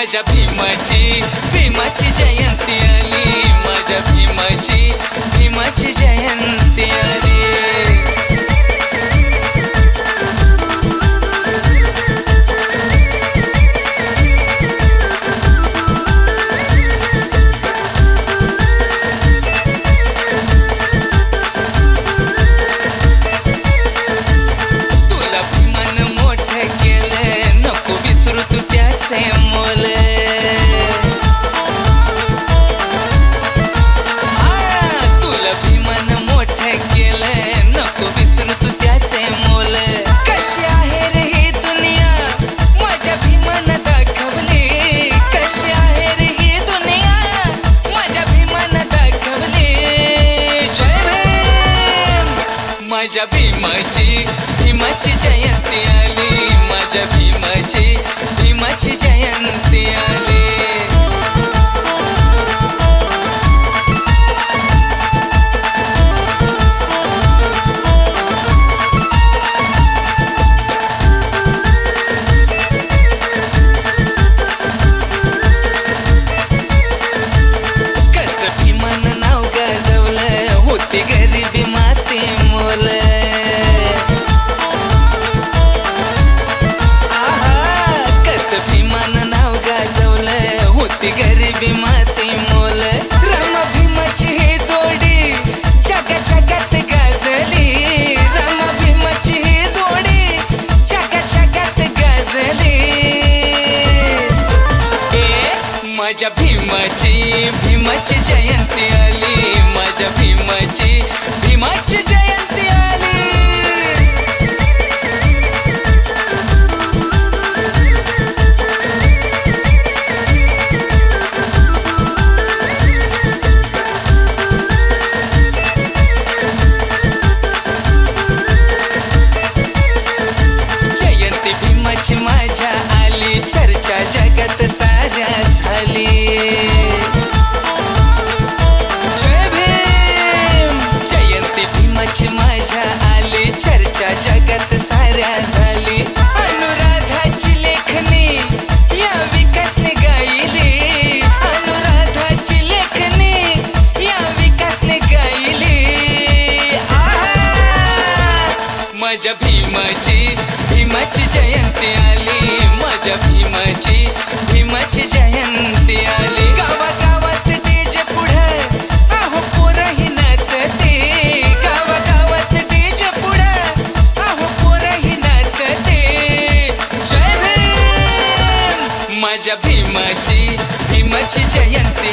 माझ्या भीमाची जयंती आली, माझ्या भीमाची जयंती आली. तुला भीमानं मोठं केलं, नको विसरू तू त्याचे मोल. तुला भीमानं मोठं केलं, नको विसरू तू त्याचे मोल. कशी आहे रे ही दुनिया, माझ्या भीमानं दाखवली. कशी आहे रे ही दुनिया, माझ्या भीमानं दाखवली. जय भीम. माझ्या भीमाची जयंती आली, माझ्या भीमाची जयंती आली. कसं भीमानं नाव गाजवलं, होती गरिबी माती मोल. भीमानं नाव गाजवलं, होती गरिबी माती मोल. रामा भीमाची ही जोडी जगात गाजली. रामा भीमाची ही जोडी जगात गाजली. माझ्या भीमाची जयंती आली, माझ्या भीमाची जयंती आली. भीमाची माझ्या आली, चर्चा जगात साऱ्या झाली. जय भीम. जयंती भीमाची माझ्या आली, चर्चा जगात साऱ्या झाली. अनुराधाची लेखणी या विकासने गायली. अनुराधाची लेखणी या विकासने गायली. माझ्या भीमाची जयंती आली, माझ्या भीमाची जयंती आली. गावागावात डीजे पुढं आहो पोरही नाचते. गावागावात डीजे पुढं आहो पोरही नाचते. जय भीम. माझ्या भीमाची जयंती